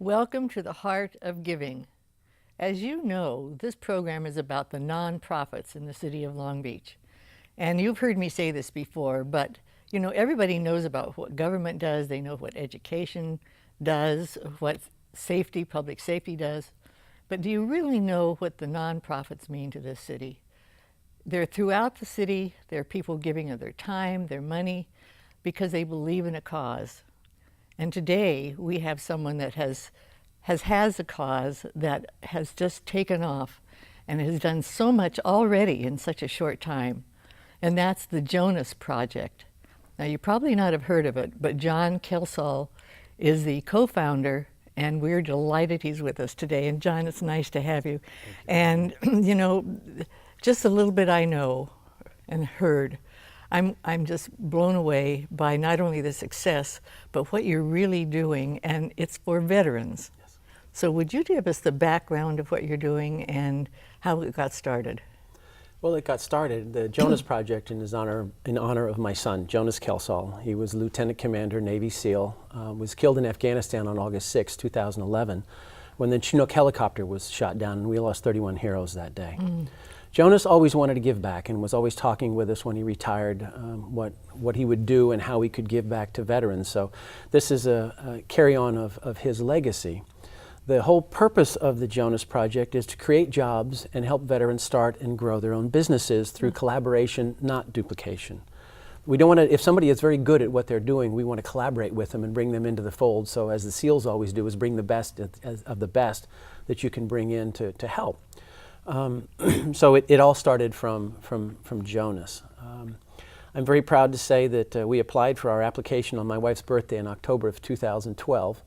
Welcome to the Heart of Giving. As you know, this program is about the nonprofits in the city of Long Beach. And you've heard me say this before, but you know, everybody knows about what government does. They know what education does, what safety, public safety does. But do you really know what the nonprofits mean to this city? They're throughout the city. There are people giving of their time, their money, because they believe in a cause. And today we have someone that has a cause that has just taken off and has done so much already in such a short time. And that's the Jonas Project. Now you probably not have heard of it, but John Kelsall is the co-founder, and we're delighted he's with us today. And John, it's nice to have you. And you know, just a little bit I know and heard, I'm just blown away by not only the success, but what you're really doing, and it's for veterans. Yes. So would you give us the background of what you're doing and how it got started? Well, it got started, the Jonas Project, in honor of my son, Jonas Kelsall. He was Lieutenant Commander, Navy SEAL, was killed in Afghanistan on August 6, 2011, when the Chinook helicopter was shot down, and we lost 31 heroes that day. Jonas always wanted to give back and was always talking with us when he retired what he would do and how he could give back to veterans. So this is a carry-on of his legacy. The whole purpose of the Jonas Project is to create jobs and help veterans start and grow their own businesses through collaboration, not duplication. We don't want to, if somebody is very good at what they're doing, we want to collaborate with them and bring them into the fold. So as the SEALs always do, is bring the best of the best that you can bring in to help. So it all started from Jonas. I'm very proud to say that we applied for our application on my wife's birthday in October of 2012,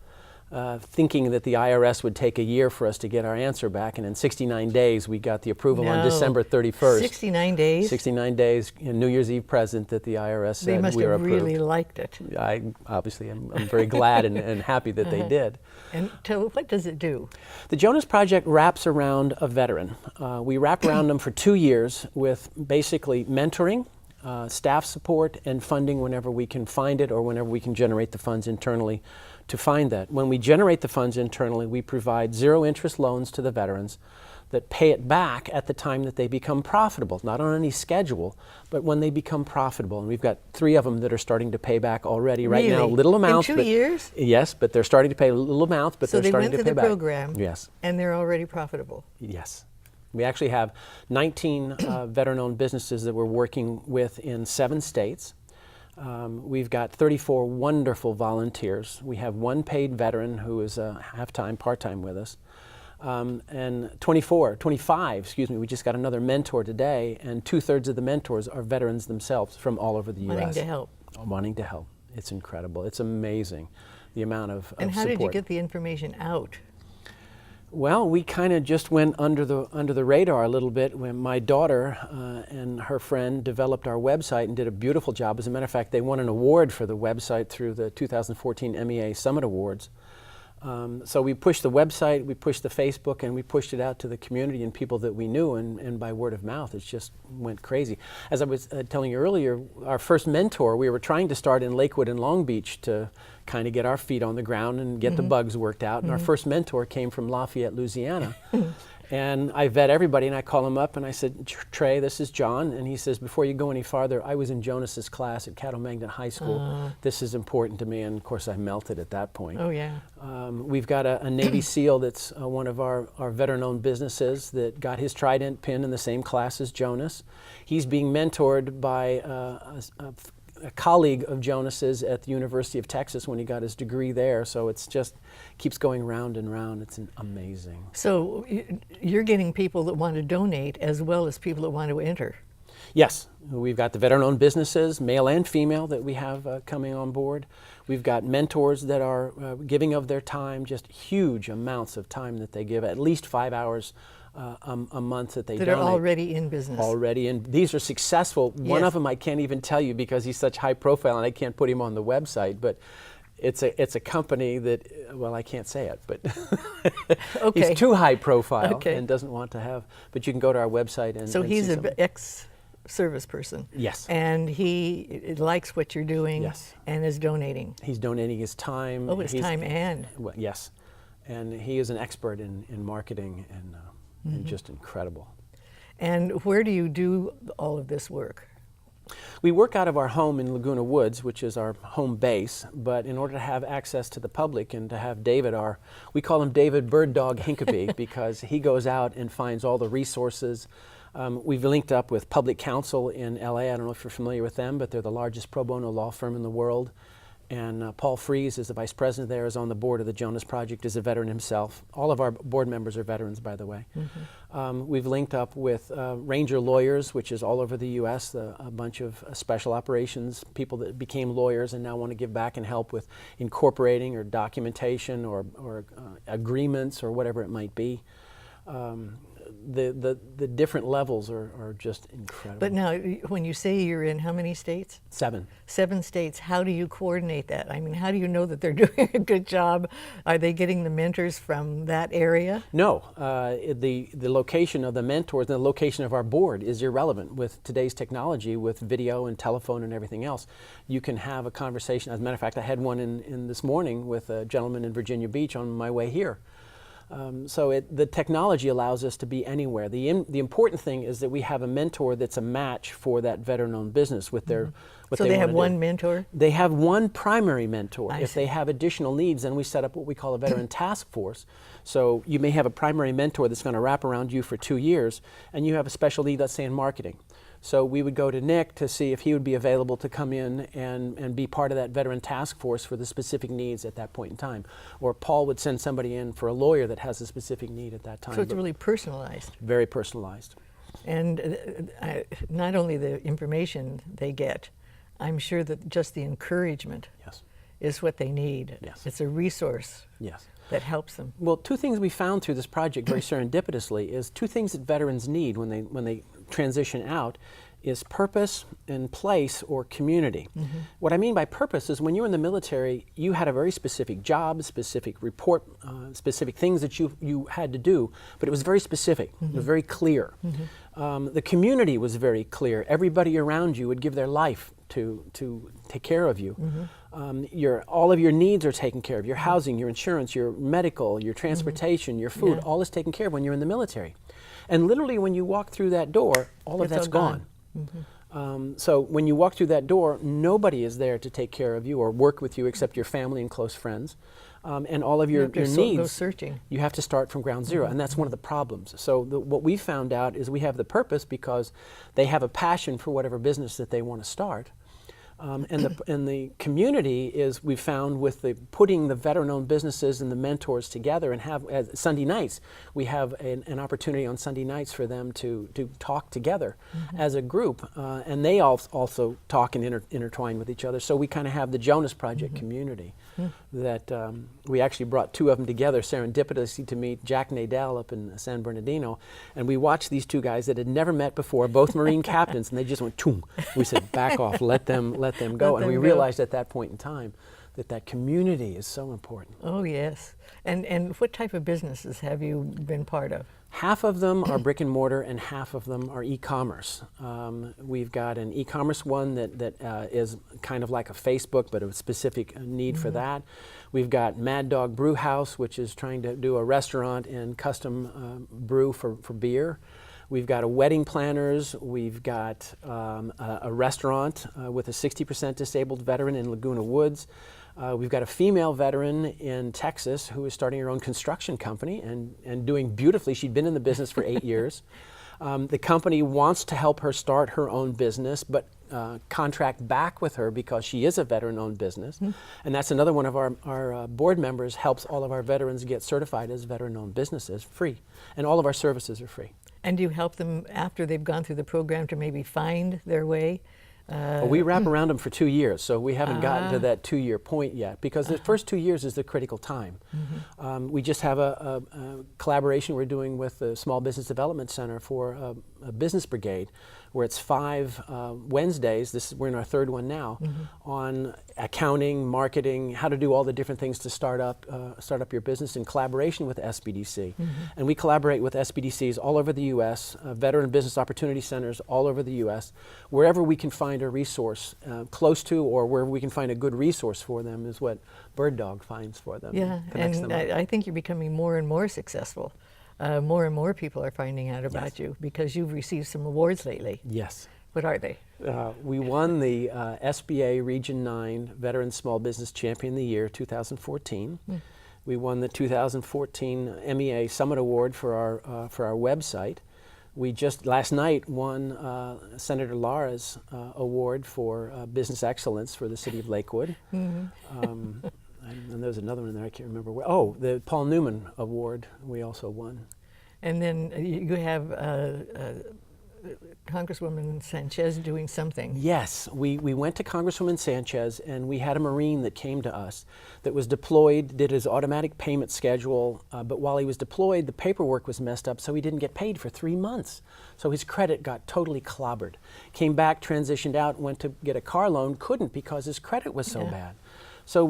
thinking that the IRS would take a year for us to get our answer back, and in 69 days we got the approval on December 31st. 69 days? 69 days, New Year's Eve present, that the IRS said we were approved. They must have really liked it. I obviously am very glad and happy that they did. And what does it do? The Jonas Project wraps around a veteran. We wrap around them for 2 years with basically mentoring, staff support, and funding whenever we can find it or whenever we can generate the funds internally to find that. When we generate the funds internally, we provide zero-interest loans to the veterans that pay it back at the time that they become profitable, not on any schedule, but when they become profitable. And we've got 3 of them that are starting to pay back already right now, little amounts. In 2 years? Yes, but they're starting to pay little amounts, but they're starting to pay back. So they went through the program, yes, and they're already profitable. Yes. We actually have 19 veteran-owned businesses that we're working with in 7 states. We've got 34 wonderful volunteers. We have 1 paid veteran who is half-time, part-time with us. And 25, we just got another mentor today, and 2/3 of the mentors are veterans themselves from all over the U.S. Wanting to help. Wanting to help. It's incredible. It's amazing, the amount of And how support. did you get the information out? Well, we kind of just went under the radar a little bit when my daughter and her friend developed our website and did a beautiful job. As a matter of fact, they won an award for the website through the 2014 MEA Summit Awards. So we pushed the website, we pushed the Facebook, and we pushed it out to the community and people that we knew, and by word of mouth, it just went crazy. As I was telling you earlier, our first mentor, we were trying to start in Lakewood and Long Beach to kind of get our feet on the ground and get the bugs worked out. And our first mentor came from Lafayette, Louisiana. And I vet everybody, and I call him up, and I said, Trey, this is John. And he says, before you go any farther, I was in Jonas's class at Caddo Magnet High School. This is important to me. And of course, I melted at that point. Oh, yeah. We've got a Navy SEAL that's one of our veteran-owned businesses that got his Trident pin in the same class as Jonas. He's being mentored by a colleague of Jonas's at the University of Texas when he got his degree there. So it's just keeps going round and round. It's amazing. So you're getting people that want to donate as well as people that want to enter. Yes, we've got the veteran-owned businesses, male and female, that we have coming on board. We've got mentors that are giving of their time, just huge amounts of time that they give, at least 5 hours a month that they donate. That are already in business. Already, and these are successful. Yes. One of them I can't even tell you because he's such high profile and I can't put him on the website, but it's a company that, well, I can't say it, but Okay. he's too high profile Okay. and doesn't want to have, but you can go to our website and So and he's see an ex-service person. Yes. And he likes what you're doing. Yes. And is donating. He's donating his time. Oh, his time and. Well, yes. And he is an expert in marketing and just incredible. And where do you do all of this work? We work out of our home in Laguna Woods, which is our home base, but in order to have access to the public and to have David, we call him David Bird Dog Hinkapy because he goes out and finds all the resources. We've linked up with Public Counsel in LA. I don't know if you're familiar with them, but they're the largest pro bono law firm in the world. And Paul Fries is the vice president there, is on the board of the Jonas Project, is a veteran himself. All of our board members are veterans, by the way. We've linked up with Ranger Lawyers, which is all over the U.S., a bunch of special operations, people that became lawyers and now want to give back and help with incorporating or documentation or agreements or whatever it might be. The different levels are just incredible. But now, when you say you're in how many states? 7. 7 states. How do you coordinate that? I mean, how do you know that they're doing a good job? Are they getting the mentors from that area? No. The location of the mentors and the location of our board is irrelevant. With today's technology, with video and telephone and everything else, you can have a conversation. As a matter of fact, I had one in this morning with a gentleman in Virginia Beach on my way here. So the technology allows us to be anywhere. The important thing is that we have a mentor that's a match for that veteran-owned business with their what so they have want to one do. mentor? They have one primary mentor. I If see. they have additional needs, then we set up what we call a veteran task force. So you may have a primary mentor that's going to wrap around you for 2 years, and you have a special need, let's say in marketing. So we would go to Nick to see if he would be available to come in and be part of that veteran task force for the specific needs at that point in time. Or Paul would send somebody in for a lawyer that has a specific need at that time. So it's But really personalized. very personalized. And not only the information they get, I'm sure that just the encouragement Yes. is what they need. Yes. It's a resource Yes. that helps them. Well, 2 things we found through this project very serendipitously is 2 things that veterans need when they transition out is purpose and place or community. What I mean by purpose is when you were in the military, you had a very specific job, specific report, specific things that you had to do, but it was very specific, it was very clear. The community was very clear. Everybody around you would give their life to take care of you. All of your needs are taken care of. Your housing, your insurance, your medical, your transportation, your food, Yeah. all is taken care of when you're in the military. And literally when you walk through that door, all of It's that's all gone. gone. So when you walk through that door, nobody is there to take care of you or work with you except your family and close friends. And all of You your have to needs, go searching. you have to start from ground zero. And that's one of the problems. So what we found out is we have the purpose because they have a passion for whatever business that they want to start. And the community is, we found with putting the veteran-owned businesses and the mentors together and have Sunday nights, we have an opportunity on Sunday nights for them to talk together as a group. And they also talk and intertwine with each other. So we kind of have the Jonas Project community that we actually brought 2 of them together serendipitously to meet Jack Nadell up in San Bernardino. And we watched these 2 guys that had never met before, both Marine captains, and they just went, toom. We said, back off, let them go. Let And them we go. realized at that point in time that community is so important. Oh, yes. And what type of businesses have you been part of? Half of them are brick and mortar and half of them are e-commerce. We've got an e-commerce one that is kind of like a Facebook, but a specific need for that. We've got Mad Dog Brew House, which is trying to do a restaurant and custom brew for beer. We've got a wedding planners. We've got a restaurant with a 60% disabled veteran in Laguna Woods. We've got a female veteran in Texas who is starting her own construction company and doing beautifully. She'd been in the business for 8 years. The company wants to help her start her own business, but contract back with her because she is a veteran-owned business. And that's another one of our board members helps all of our veterans get certified as veteran-owned businesses free. And all of our services are free. And do you help them after they've gone through the program to maybe find their way? Well, we wrap around them for 2 years, so we haven't gotten to that 2-year point yet because the first 2 years is the critical time. We just have a collaboration we're doing with the Small Business Development Center for a business brigade where it's 5 Wednesdays, we're in our 3rd one now, on accounting, marketing, how to do all the different things to start up your business in collaboration with SBDC. And we collaborate with SBDCs all over the U.S., Veteran Business Opportunity Centers all over the U.S. Wherever we can find a resource close to, or where we can find a good resource for them, is what Bird Dog finds for them. Yeah, Connects and them up. I think you're becoming more and more successful. More and more people are finding out about Yes. you because you've received some awards lately. Yes. What are they? We won the SBA Region 9 Veteran Small Business Champion of the Year 2014. We won the 2014 MEA Summit Award for our website. We just last night won Senator Lara's award for business excellence for the city of Lakewood. And there's another one there, I can't remember where. Oh, the Paul Newman Award we also won. And then you have Congresswoman Sanchez doing something. Yes, we went to Congresswoman Sanchez, and we had a Marine that came to us that was deployed, did his automatic payment schedule, but while he was deployed, the paperwork was messed up, so he didn't get paid for 3 months. So his credit got totally clobbered. Came back, transitioned out, went to get a car loan, couldn't because his credit was so bad. So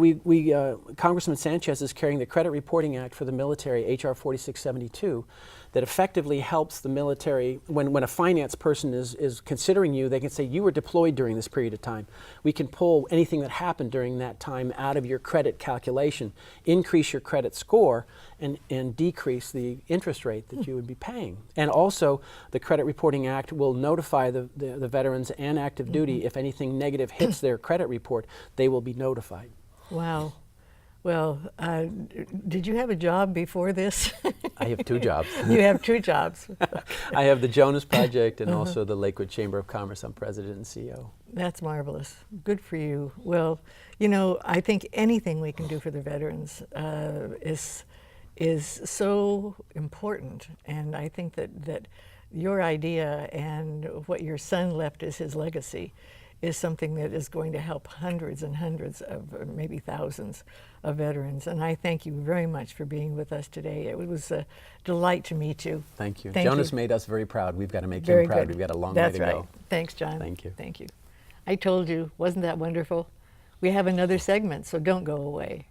Congressman Sanchez is carrying the Credit Reporting Act for the military, H.R. 4672, that effectively helps the military. When a finance person is considering you, they can say, you were deployed during this period of time. We can pull anything that happened during that time out of your credit calculation, increase your credit score, and decrease the interest rate that you would be paying. And also, the Credit Reporting Act will notify the veterans and active duty if anything negative hits their credit report, they will be notified. Wow. Well, did you have a job before this? I have 2 jobs. You have 2 jobs. I have the Jonas Project and also the Lakewood Chamber of Commerce. I'm president and CEO. That's marvelous. Good for you. Well, you know, I think anything we can do for the veterans is so important, and I think that your idea and what your son left as his legacy is something that is going to help hundreds and hundreds of, or maybe thousands of veterans. And I thank you very much for being with us today. It was a delight to meet you. Thank you. Thank Jonas you. made us very proud. We've got to make Very him proud. good. We've got a long That's way to right. go. Thanks, John. Thank you. Thank you. I told you, wasn't that wonderful? We have another segment, so don't go away.